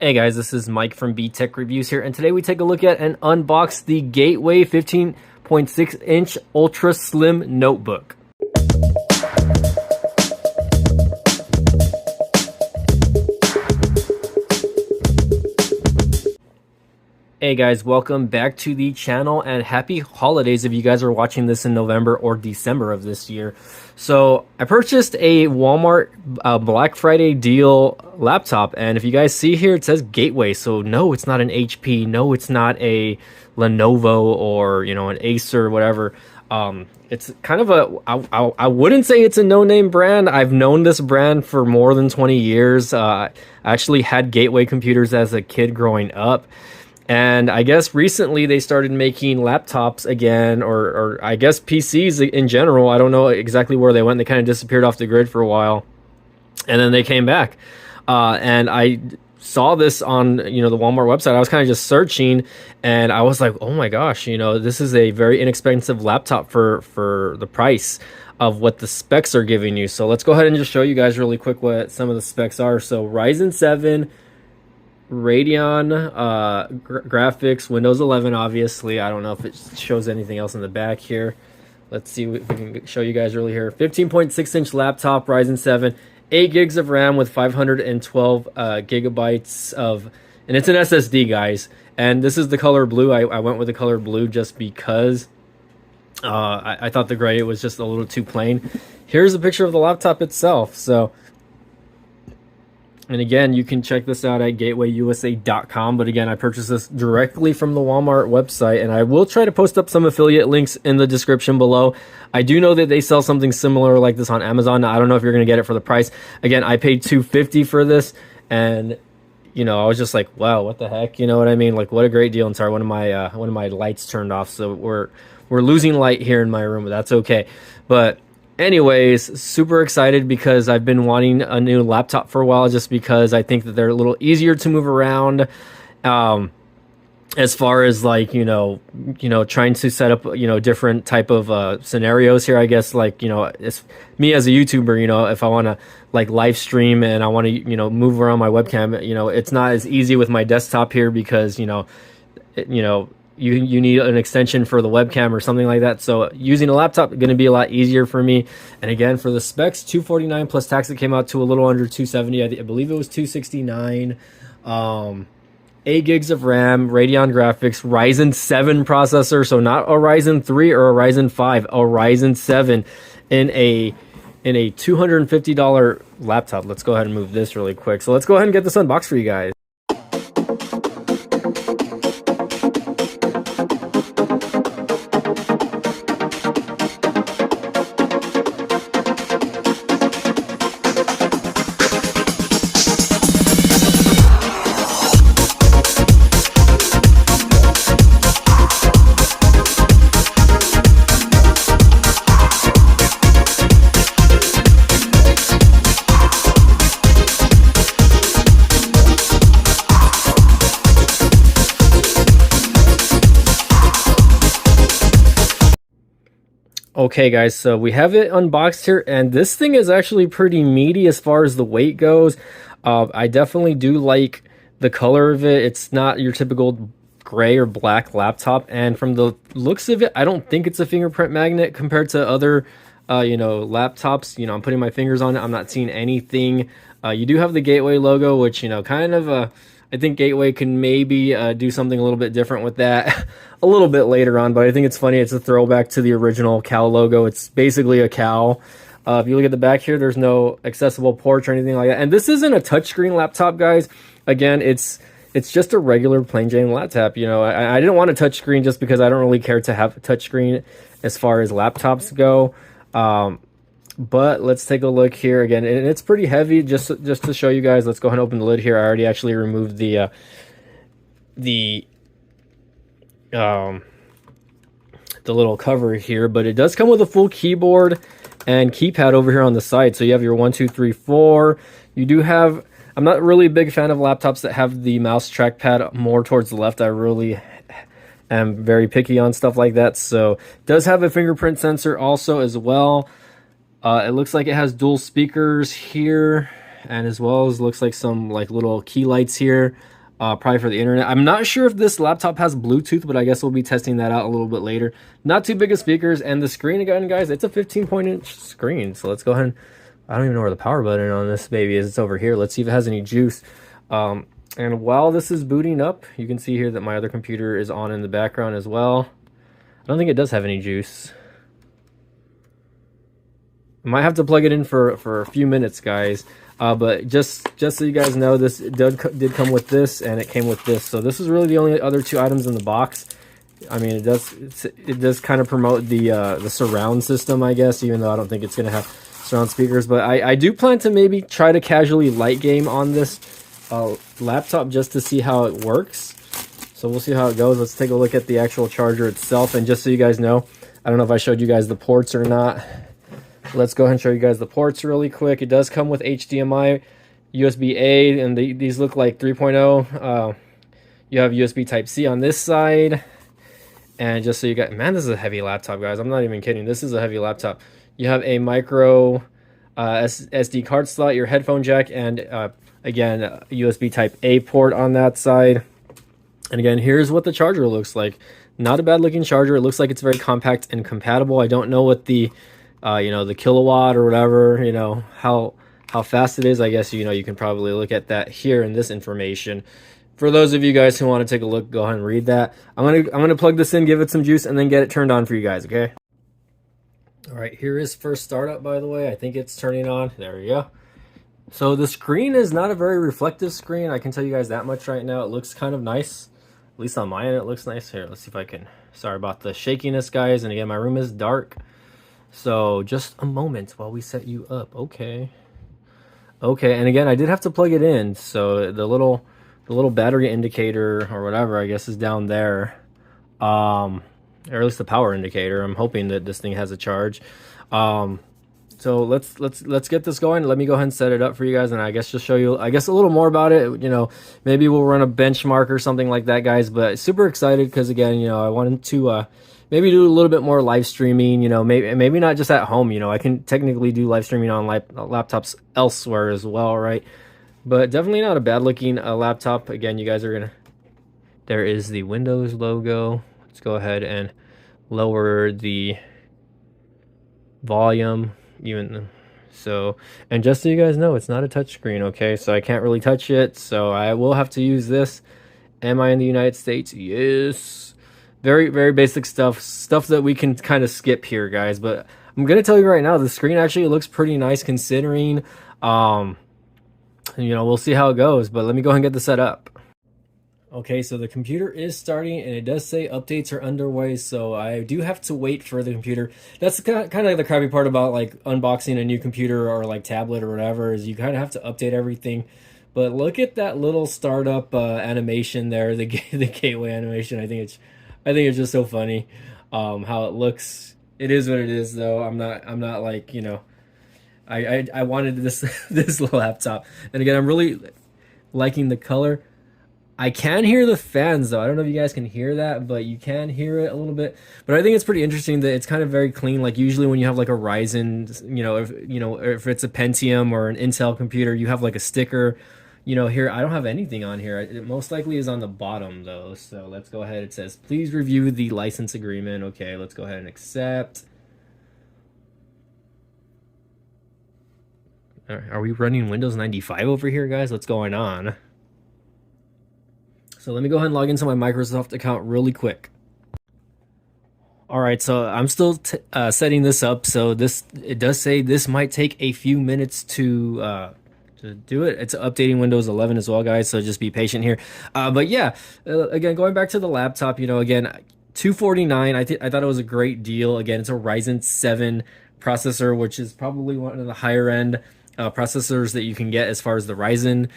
Hey guys, this is Mike from B-Tech Reviews here, and today we take a look at and unbox the Gateway 15.6-inch Ultra Slim Notebook. Hey guys, welcome back to the channel and happy holidays if you guys are watching this in November or December of this year. So I purchased a Walmart Black Friday deal laptop, and if you guys see here, it says Gateway. So no, it's not an HP, no, it's not a Lenovo or an Acer or whatever. It's kind of I wouldn't say it's a no-name brand. I've known this brand for more than 20 years. I actually had Gateway computers as a kid growing up. And I guess recently they started making laptops again, or I guess PCs in general. I don't know exactly where they went. They kind of disappeared off the grid for a while, and then they came back. And I saw this on the Walmart website. I was kind of just searching, and I was like, oh my gosh, this is a very inexpensive laptop for the price of what the specs are giving you. So let's go ahead and just show you guys really quick what some of the specs are. So Ryzen 7. Radeon graphics, Windows 11, obviously. I don't know if it shows anything else in the back here. Let's see if we can show you guys really here. 15.6-inch laptop, Ryzen 7, 8 gigs of RAM with 512 gigabytes of, and it's an SSD, guys. And this is the color blue. I went with the color blue just because I thought the gray was just a little too plain. Here's a picture of the laptop itself. So, and again, you can check this out at gatewayyusa.com. But again, I purchased this directly from the Walmart website, and I will try to post up some affiliate links in the description below. I do know that they sell something similar like this on Amazon. Now, I don't know if you're going to get it for the price. Again, I paid $250 for this, and I was just like, wow, what the heck? You know what I mean? Like, what a great deal. And sorry, one of my lights turned off, so we're losing light here in my room, but that's okay. But anyways, super excited because I've been wanting a new laptop for a while, just because I think that they're a little easier to move around. As far as like, trying to set up, different type of scenarios here, I guess, like, it's me as a YouTuber, if I want to like live stream and I want to, move around my webcam, it's not as easy with my desktop here because, you need an extension for the webcam or something like that. So using a laptop is going to be a lot easier for me. And again, for the specs, $249 plus tax, it came out to a little under $270. I believe it was $269. 8 gigs of RAM, Radeon graphics, Ryzen 7 processor. So not a Ryzen 3 or a Ryzen 5, a Ryzen 7 in a $250 laptop. Let's go ahead and move this really quick. So let's go ahead and get this unboxed for you guys. Okay guys, so we have it unboxed here, and this thing is actually pretty meaty as far as the weight goes. I definitely do like the color of it. It's not your typical gray or black laptop, and from the looks of it, I don't think it's a fingerprint magnet compared to other laptops. I'm putting my fingers on it, I'm not seeing anything. You do have the Gateway logo, which kind of I think Gateway can maybe do something a little bit different with that a little bit later on, but I think it's funny. It's a throwback to the original cow logo. It's basically a cow. If you look at the back here, there's no accessible ports or anything like that. And this isn't a touchscreen laptop, guys. Again, it's just a regular plain Jane laptop. I didn't want a touchscreen just because I don't really care to have a touchscreen as far as laptops go. But let's take a look here again, and it's pretty heavy. Just to show you guys, let's go ahead and open the lid here. I already actually removed the little cover here, but it does come with a full keyboard and keypad over here on the side. So you have your 1, 2, 3, 4. You do have, I'm not really a big fan of laptops that have the mouse trackpad more towards the left. I really am very picky on stuff like that. So it does have a fingerprint sensor also as well. It looks like it has dual speakers here, and as well as looks like some like little key lights here, probably for the internet. I'm not sure if this laptop has Bluetooth, but I guess we'll be testing that out a little bit later. Not too big of speakers, and the screen again, guys, it's a 15-point-inch screen. So let's go ahead and, I don't even know where the power button on this baby is. It's over here. Let's see if it has any juice. And while this is booting up, you can see here that my other computer is on in the background as well. I don't think it does have any juice. I might have to plug it in for a few minutes, guys. But just so you guys know, this did come with this, and it came with this. So this is really the only other two items in the box. I mean, it does kind of promote the surround system, I guess, even though I don't think it's gonna have surround speakers. But I do plan to maybe try to casually light game on this laptop just to see how it works. So we'll see how it goes. Let's take a look at the actual charger itself. And just so you guys know, I don't know if I showed you guys the ports or not. Let's go ahead and show you guys the ports really quick. It does come with HDMI, USB-A, and these look like 3.0. You have USB Type-C on this side. And just so you guys, man, this is a heavy laptop, guys. I'm not even kidding. This is a heavy laptop. You have a micro SD card slot, your headphone jack, and again, USB Type-A port on that side. And again, here's what the charger looks like. Not a bad looking charger. It looks like it's very compact and compatible. I don't know what the the kilowatt or whatever, how fast it is. I guess you can probably look at that here in this information. For those of you guys who want to take a look, go ahead and read that. I'm gonna plug this in, give it some juice, and then get it turned on for you guys. Okay. All right, here is first startup, by the way. I think it's turning on. There we go. So the screen is not a very reflective screen. I can tell you guys that much right now. It looks kind of nice. At least on my end, it looks nice. Here, let's see if I can. Sorry about the shakiness, guys. And again, my room is dark. So just a moment while we set you up. Okay. And again, I did have to plug it in. So the little battery indicator or whatever, I guess, is down there. Or at least the power indicator. I'm hoping that this thing has a charge. So let's get this going. Let me go ahead and set it up for you guys, and I guess just show you, I guess, a little more about it. Maybe we'll run a benchmark or something like that, guys. But super excited because again, I wanted to maybe do a little bit more live streaming. Maybe not just at home. I can technically do live streaming on laptops elsewhere as well, right? But definitely not a bad looking laptop. Again, you guys are gonna. There is the Windows logo. Let's go ahead and lower the volume. And just so you guys know, it's not a touch screen, okay? So I can't really touch it, so I will have to use this. Am I in the United States? Yes. Very, very basic stuff that we can kind of skip here, guys. But I'm gonna tell you right now, the screen actually looks pretty nice considering. We'll see how it goes, but let me go ahead and get this set up. Okay, so the computer is starting, and it does say updates are underway, so I do have to wait for the computer. That's kind of the crappy part about like unboxing a new computer or like tablet or whatever, is you kind of have to update everything. But look at that little startup animation there, the gateway animation. I think it's just so funny how it looks. It is what it is, though. I'm not like I wanted this laptop, and again, I'm really liking the color. I can hear the fans, though. I don't know if you guys can hear that, but you can hear it a little bit. But I think it's pretty interesting that it's kind of very clean. Like usually when you have like a Ryzen, if it's a Pentium or an Intel computer, you have like a sticker. Here I don't have anything on here. It most likely is on the bottom though. So let's go ahead. It says, please review the license agreement. Okay, let's go ahead and accept. All right, are we running Windows 95 over here, guys? What's going on? So let me go ahead and log into my Microsoft account really quick. All right, so I'm still setting this up. So it does say this might take a few minutes to do it. It's updating Windows 11 as well, guys. So just be patient here. But yeah, again, going back to the laptop, again, $249. I thought it was a great deal. Again, it's a Ryzen 7 processor, which is probably one of the higher end processors that you can get as far as the Ryzen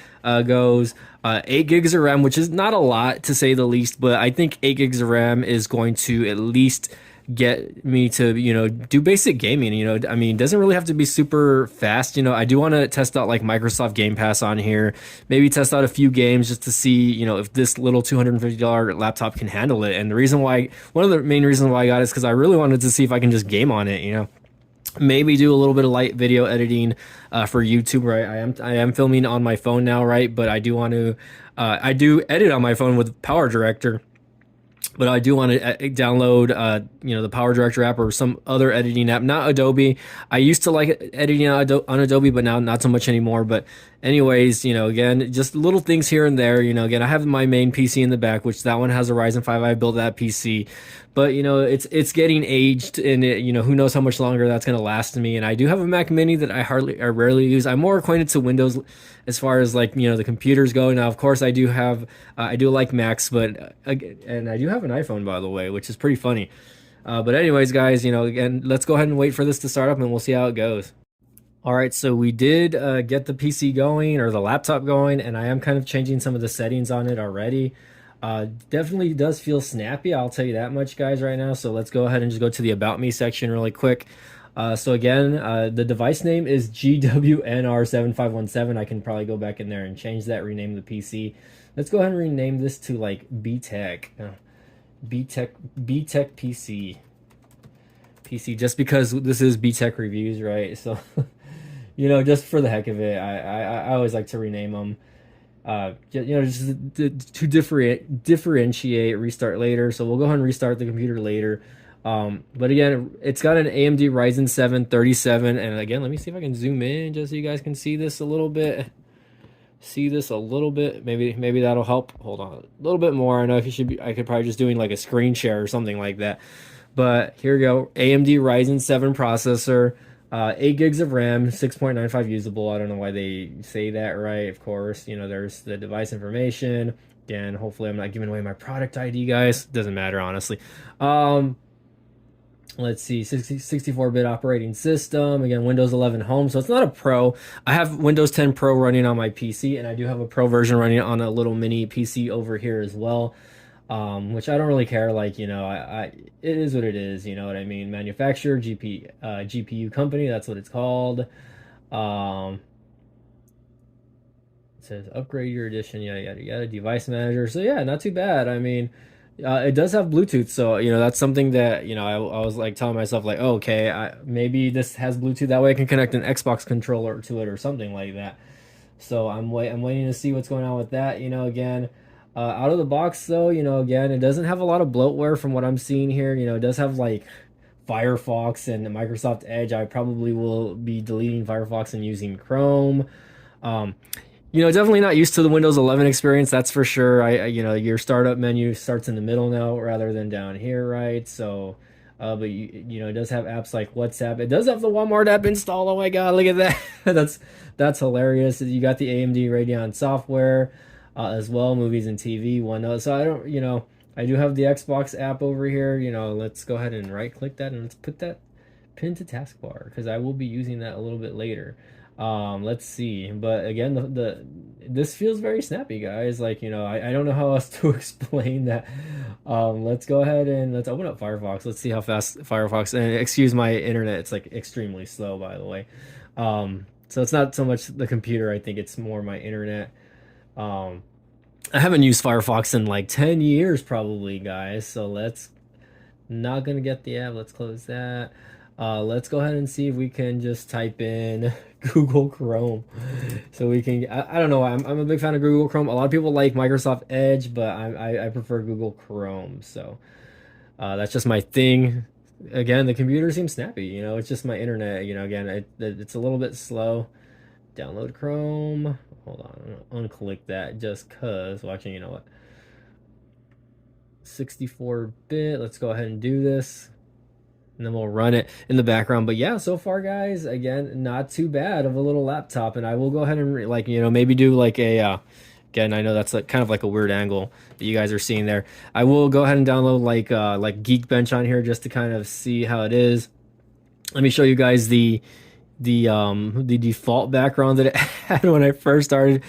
goes. 8 gigs of RAM, which is not a lot to say the least, but I think 8 gigs of RAM is going to at least get me to do basic gaming. I mean, it doesn't really have to be super fast. I do want to test out like Microsoft Game Pass on here, maybe test out a few games just to see if this little $250 laptop can handle it. And one of the main reasons why I got it is because I really wanted to see if I can just game on it. maybe do a little bit of light video editing for YouTube. Right, I am filming on my phone now, right? But I do want to I do edit on my phone with Power Director, but I do want to download, the Power Director app or some other editing app, not Adobe. I used to like editing on Adobe, but now not so much anymore. But anyways, again, just little things here and there. Again, I have my main PC in the back, which that one has a Ryzen 5. I built that PC, but it's getting aged, and who knows how much longer that's gonna last me. And I do have a Mac Mini that I rarely use. I'm more acquainted to Windows as far as like the computers go. Now, of course, I do like Macs, but and I do have an iPhone, by the way, which is pretty funny. But anyways, guys, again, let's go ahead and wait for this to start up, and we'll see how it goes. All right, so we did get the PC going, or the laptop going, and I am kind of changing some of the settings on it already. Definitely does feel snappy, I'll tell you that much, guys, right now. So let's go ahead and just go to the About Me section really quick. So again, the device name is GWNR7517. I can probably go back in there and change that, rename the PC. Let's go ahead and rename this to like BTech. BTech PC, just because this is BTech reviews, right? So just for the heck of it, I always like to rename them. Just to differentiate, restart later. So we'll go ahead and restart the computer later. But again, it's got an AMD Ryzen 7 37, and again, let me see if I can zoom in just so you guys can see this a little bit. Maybe that'll help. Hold on a little bit more. I know if you should be, I could probably just doing like a screen share or something like that. But here we go. AMD Ryzen 7 processor, 8 gigs of RAM, 6.95 usable. I don't know why they say that, right? Of course, there's the device information. Again, hopefully I'm not giving away my product ID, guys. Doesn't matter, honestly. Let's see, 64-bit operating system. Again, Windows 11 Home, so it's not a Pro. I have Windows 10 Pro running on my PC, and I do have a Pro version running on a little mini PC over here as well, which I don't really care. Like, it is what it is, you know what I mean? Manufacturer, GPU company, that's what it's called. It says upgrade your edition, yada, yada, yada, device manager. So yeah, not too bad. I mean, it does have Bluetooth, so that's something that I was like telling myself like, oh, okay, maybe this has Bluetooth, that way I can connect an Xbox controller to it or something like that. So I'm waiting to see what's going on with that. Again, out of the box though, again, it doesn't have a lot of bloatware from what I'm seeing here. It does have like Firefox and Microsoft Edge. I probably will be deleting Firefox and using Chrome. Definitely not used to the Windows 11 experience, that's for sure. Your startup menu starts in the middle now rather than down here, right? So, but it does have apps like WhatsApp. It does have the Walmart app installed. Oh my God, look at that. that's hilarious. You got the AMD Radeon software as well, movies and TV, OneNote. So I do have the Xbox app over here. Let's go ahead and right click that and let's put that pin to taskbar because I will be using that a little bit later. Let's see, but again, this feels very snappy, guys. Like, I don't know how else to explain that. Let's go ahead and let's open up Firefox. Let's see how fast Firefox, and excuse my internet, it's like extremely slow, by the way. So it's not so much the computer, I think it's more my internet. I haven't used Firefox in like 10 years probably, guys. So not gonna get the app. Let's close that. Let's go ahead and see if we can just type in Google Chrome. So we can, I don't know, I'm a big fan of Google Chrome. A lot of people like Microsoft Edge, but I prefer Google Chrome. So that's just my thing. Again, the computer seems snappy, it's just my internet, again, it's a little bit slow. Download Chrome. Hold on, I'm gonna unclick that just cause watching, 64-bit. Let's go ahead and do this. And then we'll run it in the background. But yeah, so far, guys, again, not too bad of a little laptop. And I will go ahead and maybe do like a again, I know that's kind of like a weird angle that you guys are seeing there. I will go ahead and download like Geekbench on here just to kind of see how it is. Let me show you guys the default background that it had when I first started.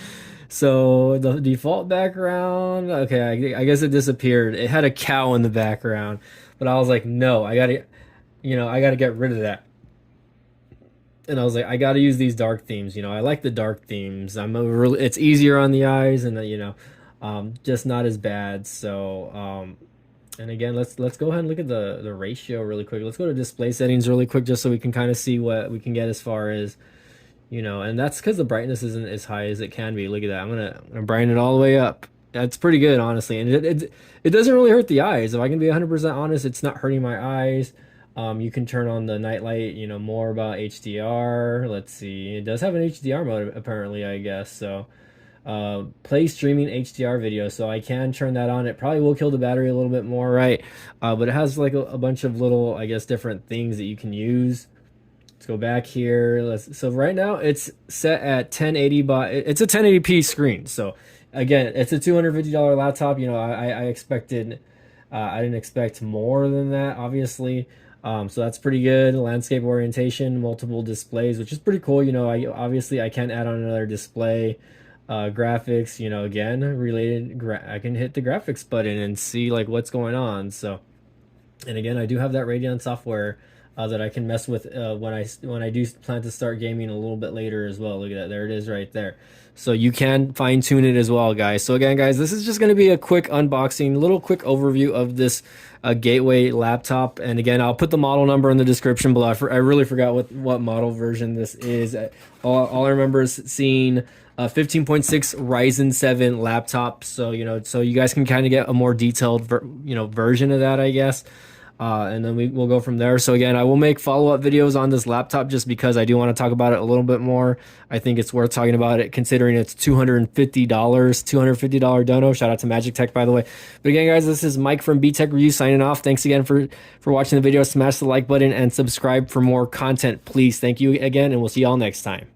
So the default background, okay, I guess it disappeared. It had a cow in the background, but I was like, no, I gotta get rid of that. And I was like, I gotta use these dark themes. I like the dark themes. It's easier on the eyes, and just not as bad. So And again, let's go ahead and look at the ratio really quick. Let's go to display settings really quick just so we can kind of see what we can get as far as, and that's because the brightness isn't as high as it can be. Look at that. I'm gonna brighten it all the way up. That's pretty good, honestly. And it doesn't really hurt the eyes. If I can be 100% honest, it's not hurting my eyes. You can turn on the night light, more about HDR. Let's see. It does have an HDR mode apparently, I guess. So play streaming HDR video, so I can turn that on. It probably will kill the battery a little bit more, right? But it has like a bunch of little, I guess, different things that you can use. Let's go back here. So right now it's set at 1080 by, it's a 1080p screen. So again, it's a $250 laptop. I expected, I didn't expect more than that, obviously. So that's pretty good. Landscape orientation, multiple displays, which is pretty cool. I can add on another display. Graphics, again, I can hit the graphics button and see like what's going on. So, and again, I do have that Radeon software that I can mess with when I do plan to start gaming a little bit later as well. Look at that, there it is right there. So you can fine tune it as well, guys. So again, guys, this is just going to be a quick unboxing, little quick overview of this Gateway laptop. And again, I'll put the model number in the description below. I really forgot what model version this is. All I remember is seeing 15.6 Ryzen 7 laptop. So so you guys can kind of get a more detailed version of that, I guess. And then we'll go from there. So again, I will make follow-up videos on this laptop just because I do want to talk about it a little bit more. I think it's worth talking about it considering it's $250 dono. Shout out to Magic Tech, by the way. But again, guys, this is Mike from B-Tech Review signing off. Thanks again for watching the video. Smash the like button and subscribe for more content, please. Thank you again, and we'll see y'all next time.